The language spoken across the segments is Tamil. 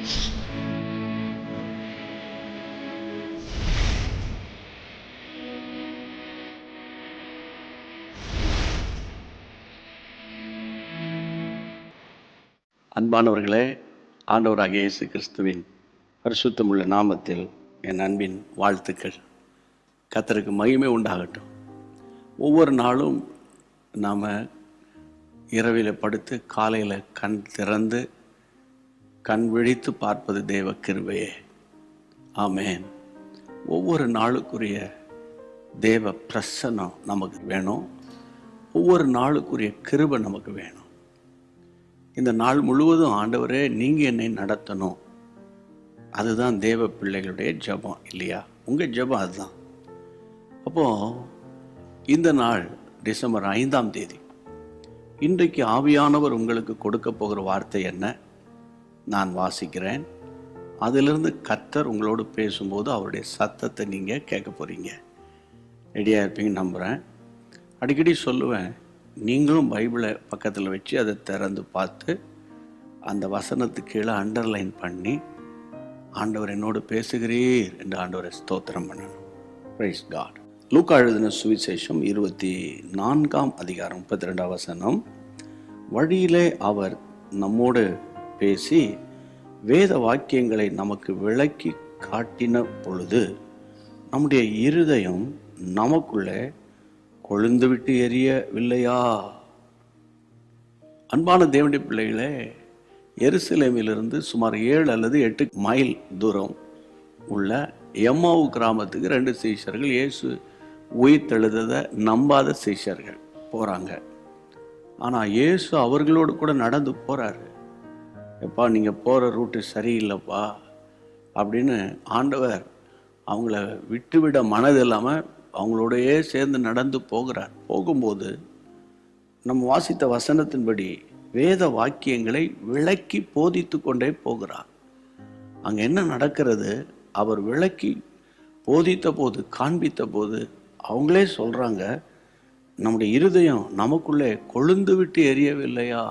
அன்பானவர்களே, ஆண்டவராகிய இயேசு கிறிஸ்துவின் பரிசுத்தமுள்ள நாமத்தில் என் அன்பின் வாழ்த்துக்கள். கர்த்தருக்கு மகிமை உண்டாகட்டும். ஒவ்வொரு நாளும் நாம் இரவில் படுத்து காலையில் கண் திறந்து கண் விழித்து பார்ப்பது தேவ கிருபையே. ஆமென். ஒவ்வொரு நாளுக்குரிய தேவ பிரசன்னம் நமக்கு வேணும். ஒவ்வொரு நாளுக்குரிய கிருபை நமக்கு வேணும். இந்த நாள் முழுவதும் ஆண்டவரே நீங்கள் என்னை நடத்தணும். அதுதான் தேவ பிள்ளைகளுடைய ஜெபம் இல்லையா? உங்கள் ஜெபம் அதுதான். அப்போது இந்த நாள் டிசம்பர் 5ஆம் தேதி, இன்றைக்கு ஆவியானவர் உங்களுக்கு கொடுக்க போகிற வார்த்தை என்ன நான் வாசிக்கிறேன். அதிலிருந்து கர்த்தர் உங்களோடு பேசும்போது அவருடைய சத்தத்தை நீங்கள் கேட்க போகிறீங்க. ரெடியாக இருப்பீங்கன்னு நம்புகிறேன். அடிக்கடி சொல்லுவேன், நீங்களும் பைபிளை பக்கத்தில் வச்சு அதை திறந்து பார்த்து அந்த வசனத்துக்கு கீழே அண்டர்லைன் பண்ணி ஆண்டவர் என்னோடு பேசுகிறீர் என்று ஆண்டவரை ஸ்தோத்திரம் பண்ணணும். Price God. லூக்கா எழுதின சுவிசேஷம் 24ஆம் அதிகாரம் 32ஆம் வசனம். வழியிலே அவர் நம்மோடு பேசி வேத வாக்கியங்களை நமக்கு விளக்கி காட்டின பொழுது நம்முடைய இருதயம் நமக்குள்ளே கொழுந்து விட்டு எரியவில்லையா? அன்பான தேவனுடைய பிள்ளைகளே, எருசலேமிலிருந்து சுமார் 7 அல்லது 8 மைல் தூரம் உள்ள எம்மாவு கிராமத்துக்கு 2 சீஷர்கள், இயேசு உயிர்த்தெழுததை நம்பாத சீஷர்கள் போகிறாங்க. ஆனால் இயேசு அவர்களோடு கூட நடந்து போகிறாரு. எப்பா, நீங்கள் போகிற ரூட்டு சரியில்லைப்பா அப்படின்னு ஆண்டவர் அவங்கள விட்டுவிட மனது இல்லாமல் அவங்களோடையே சேர்ந்து நடந்து போகிறார். போகும்போது நம்ம வாசித்த வசனத்தின்படி வேத வாக்கியங்களை விளக்கி போதித்து கொண்டே போகிறார். அங்கே என்ன நடக்கிறது? அவர் விளக்கி போதித்த போது, காண்பித்த போது அவங்களே சொல்கிறாங்க, நம்முடைய இருதயம் நமக்குள்ளே கொழுந்து விட்டு எரியவில்லையா?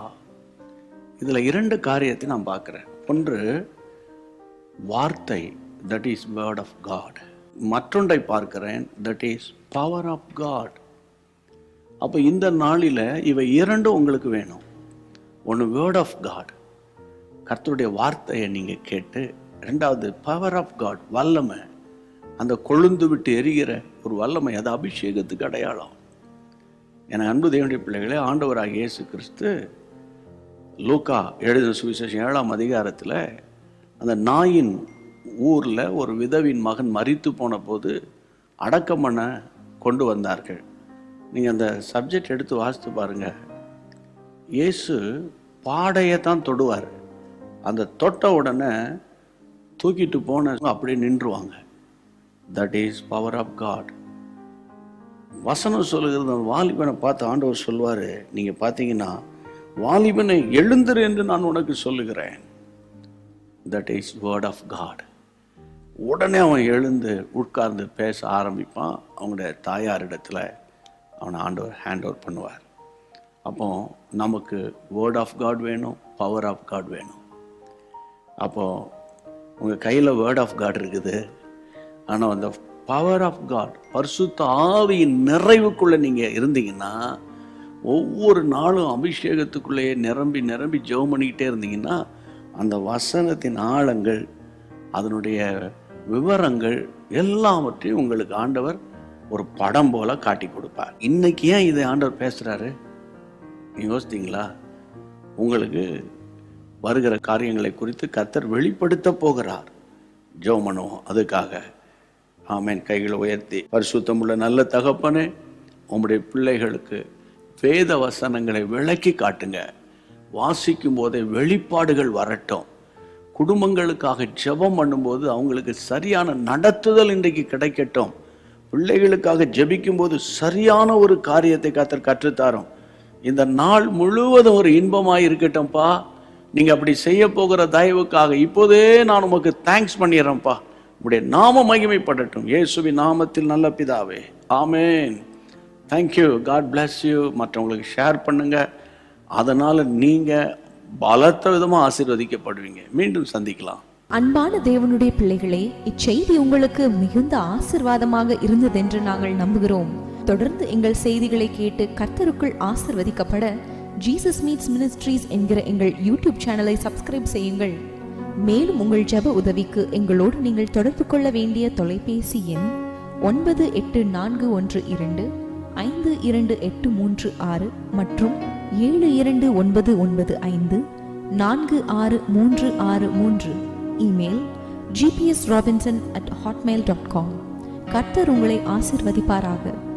இதில் 2 காரியத்தை நான் பார்க்குறேன். ஒன்று வார்த்தை, that is word of God. மற்றொன்றை பார்க்கிறேன், that is power of God. அப்போ இந்த நாளில் இவை 2 உங்களுக்கு வேணும். ஒன்று வேர்ட் ஆஃப் காட், கர்த்தருடைய வார்த்தையை நீங்கள் கேட்டு. 2வது பவர் ஆஃப் காட், வல்லமை. அந்த கொழுந்து விட்டு எரிகிற ஒரு வல்லமை, அது அபிஷேகத்துக்கு அடையாளம். எனக்கு அன்பு தேவனுடைய பிள்ளைகளே, ஆண்டவராகிய இயேசு கிறிஸ்து லூக்கா எழுதின சுவிசேஷம் 7ஆம் அதிகாரத்தில் அந்த நாயின் ஊரில் ஒரு விதவின் மகன் மரித்து போன போது அடக்கம் பண்ண கொண்டு வந்தார்கள். நீங்கள் அந்த சப்ஜெக்ட் எடுத்து வாசித்து பாருங்கள். இயேசு பாடையை தான் தொடுவார். அந்த தொட்ட உடனே தூக்கிட்டு போன அப்படியே நின்றுவாங்க. That is power of God. வசனம் சொல்லுகிறது, அந்த வாலிபனை பார்த்து ஆண்டவர் சொல்வார், நீங்கள் பார்த்தீங்கன்னா, வாலிபனை எழுந்திரு என்று நான் உனக்கு சொல்லுகிறேன். That is word of God. உடனே அவன் எழுந்து உட்கார்ந்து பேச ஆரம்பிப்பான். அவங்களுடைய தாயாரிடத்தில் அவனை ஆண்டவர் ஹேண்ட் ஓவர் பண்ணுவார். அப்போ நமக்கு வேர்ட் ஆஃப் காட் வேணும், பவர் ஆஃப் காட் வேணும். அப்போது உங்கள் கையில் வேர்ட் ஆஃப் காட் இருக்குது, ஆனால் அந்த பவர் ஆஃப் காட், பரிசுத்த ஆவியின் நிறைவுக்குள்ளே நீங்கள் இருந்தீங்கன்னா, ஒவ்வொரு நாளும் அபிஷேகத்துக்குள்ளேயே நிரம்பி நிரம்பி ஜெபம் பண்ணிக்கிட்டே இருந்தீங்கன்னா, அந்த வசனத்தின் ஆழங்கள், அதனுடைய விவரங்கள் எல்லாவற்றையும் உங்களுக்கு ஆண்டவர் ஒரு படம் போல காட்டி கொடுப்பார். இன்னைக்கு ஏன் இதை ஆண்டவர் பேசுகிறாரு யோசித்தீங்களா? உங்களுக்கு வருகிற காரியங்களை குறித்து கர்த்தர் வெளிப்படுத்த போகிறார். ஜெபம் பண்ணுவோம் அதுக்காக. ஆமென். கைகளை உயர்த்தி, பரிசுத்தமுள்ள நல்ல தகப்பனே, உம்முடைய பிள்ளைகளுக்கு வேத வசனங்களை விளக்கி காட்டுங்க. வாசிக்கும் போதே வெளிப்பாடுகள் வரட்டும். குடும்பங்களுக்காக ஜெபம் பண்ணும்போது அவங்களுக்கு சரியான நடத்துதல் இன்றைக்கு கிடைக்கட்டும். பிள்ளைகளுக்காக ஜெபிக்கும் போது சரியான ஒரு காரியத்தை கர்த்தர் கற்றுத்தாரோம். இந்த நாள் முழுவதும் ஒரு இன்பமாக இருக்கட்டும்ப்பா. நீங்கள் அப்படி செய்ய போகிற தயவுக்காக இப்போதே நான் உமக்கு தேங்க்ஸ் பண்ணிடுறேன்ப்பா. உங்களுடைய நாம மகிமைப்படட்டும். இயேசுவின் நாமத்தில் நல்ல பிதாவே, amen. Thank you. God bless you. மற்றவங்களுக்கு ஷேர் பண்ணுங்கள். அதனால் நீங்கள் பலத்த விதமாக ஆசீர்வதிக்கப்படுவீங்க. மீண்டும் சந்திக்கலாம். அன்பான தேவனுடைய பிள்ளைகளே, இச்செய்தி உங்களுக்கு மிகுந்த ஆசீர்வாதமாக இருந்ததென்று நாங்கள் நம்புகிறோம். தொடர்ந்து எங்கள் செய்திகளை கேட்டு கர்த்தருக்குள் ஆசீர்வதிக்கப்பட ஜீசஸ் மீட்ஸ் மினிஸ்ட்ரீஸ் என்கிற எங்கள் யூடியூப் சேனலை சப்ஸ்கிரைப் செய்யுங்கள். மேலும் உங்கள் ஜெப உதவிக்கு எங்களோடு நீங்கள் தொடர்பு கொள்ள வேண்டிய தொலைபேசி எண் 9841252836 மற்றும் 7299546363. Email gpsrobinson@hotmail.com. கர்த்தர் உங்களை ஆசீர்வதிப்பாராக.